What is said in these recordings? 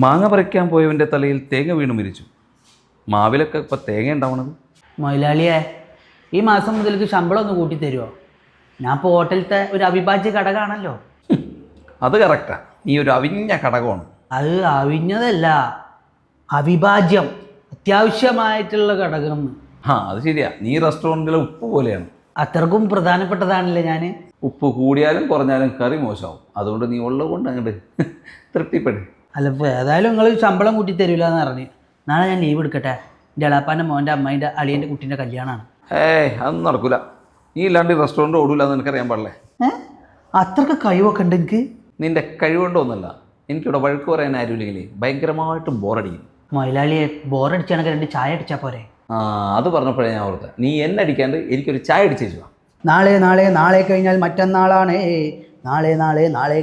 മാങ്ങ പറിക്കാൻ പോയവൻ്റെ തലയിൽ തേങ്ങ വീണ് മരിച്ചു. മാവിലൊക്കെ ഇപ്പം തേങ്ങ ഉണ്ടാവണത്. മൊയിലാളിയെ, ഈ മാസം മുതലേക്ക് ശമ്പളം ഒന്ന് കൂട്ടി തരുമോ? ഞാൻ ഇപ്പോൾ ഹോട്ടലത്തെ ഒരു അവിഭാജ്യ ഘടകമാണല്ലോ. അത് കറക്റ്റാ, നീ ഒരു അവിഞ്ഞ ഘടകമാണ്. അത് അവിഞ്ഞതല്ല, അവിഭാജ്യം, അത്യാവശ്യമായിട്ടുള്ള ഘടകം. അത് ശരിയാ, നീ റെസ്റ്റോറൻറ്റിലെ ഉപ്പ് പോലെയാണ്. അത്രക്കും പ്രധാനപ്പെട്ടതാണല്ലേ ഞാൻ. ഉപ്പ് കൂടിയാലും കുറഞ്ഞാലും കറി മോശമാവും. അതുകൊണ്ട് നീ ഉള്ളത് കൊണ്ട് അങ്ങോട്ട് തൃപ്തിപ്പെടും. അല്ല, ഇപ്പോൾ ഏതായാലും നിങ്ങൾ ശമ്പളം കൂട്ടി തരില്ല എന്ന് പറഞ്ഞ് നാളെ ഞാൻ ലീവ് എടുക്കട്ടെ. എൻ്റെ എളാപ്പാൻ്റെ മോൻ്റെ അമ്മേൻ്റെ അളിയൻ്റെ കുട്ടീൻ്റെ കല്യാണമാണ്. അതൊന്നും നടക്കൂല. നീ ഇല്ലാണ്ട് റെസ്റ്റോറൻറ്റ് ഓടൂല എന്ന് എനിക്കറിയാൻ പാടില്ലേ? അത്രക്ക് കഴിവൊക്കെ ഉണ്ട് എനിക്ക്. നിൻ്റെ കഴിവുകൊണ്ടൊന്നുമല്ല, എനിക്കിവിടെ വഴക്ക് പറയാൻ ആരുമില്ലെങ്കിൽ ഭയങ്കരമായിട്ട് ബോറടിക്കും. മൊയിലാളിയെ, ബോറടിച്ചാണെങ്കിൽ 2 ചായ അടിച്ചാൽ പോരെ? അത് പറഞ്ഞപ്പോഴേ ഞാൻ ഓർത്തെ, നീ എന്നെ അടിക്കാണ്ട് എനിക്കൊരു ചായ അടിച്ചേച്ചു. നാളെ കഴിഞ്ഞാൽ മറ്റന്നാളാണ്. നാളെ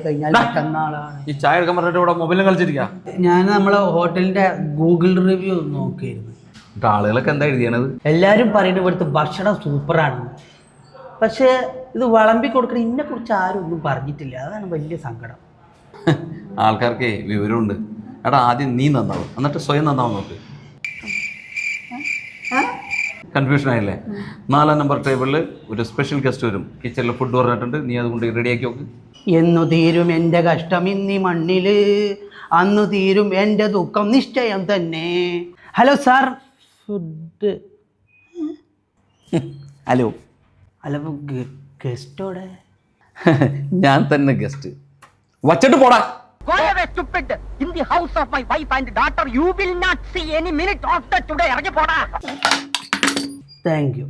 കഴിഞ്ഞാൽ മറ്റന്നാളാണ്. ഈ ചായ എടുക്കാൻ പറഞ്ഞിട്ട് ഇവിടെ മൊബൈലും കളിച്ചിരിക്കാം. ഞാൻ നമ്മളെ ഹോട്ടലിൻ്റെ ഗൂഗിൾ റിവ്യൂ നോക്കിയിരുന്നു. ആളുകളൊക്കെ എന്താ എഴുതിയണത്? എല്ലാവരും പറയുന്നത് ഇവിടുത്തെ ഭക്ഷണം സൂപ്പറാണ്. പക്ഷേ ഇത് വിളമ്പി കൊടുക്കണ ഇതിനെ കുറിച്ച് ആരും ഒന്നും പറഞ്ഞിട്ടില്ല. അതാണ് വലിയ സങ്കടം. ആൾക്കാർക്ക് വിവരമുണ്ട്. എടാ, ആദ്യം നീ നന്നാവും, എന്നിട്ട് സ്വയം നന്നാവും നോക്ക്. കൺഫ്യൂഷൻ ആയില്ലേ? 4 നമ്പർ ടേബിളിൽ ഒരു സ്പെഷ്യൽ ഗസ്റ്റ് വരും. കിച്ചണിൽ ഫുഡ് പറഞ്ഞിട്ടുണ്ട്, നീ അതുകൊണ്ട് റെഡിയാക്കി നോക്ക്. എന്നു തീരും എൻ്റെ കഷ്ടം ഇന്നി മണ്ണില്, അന്നു തീരും എൻ്റെ ദുഃഖം നിശ്ചയം തന്നെ. Hello sir, food. ഹലോ. അല്ല, ഗസ്റ്റോടെ? ഞാൻ തന്നെ ഗസ്റ്റ്. വച്ചിട്ട് പോടാ. Go away, stupid! In the house of my wife and daughter, you will not see any minute after today. ഇറങ്ങി പോടാ. Thank you.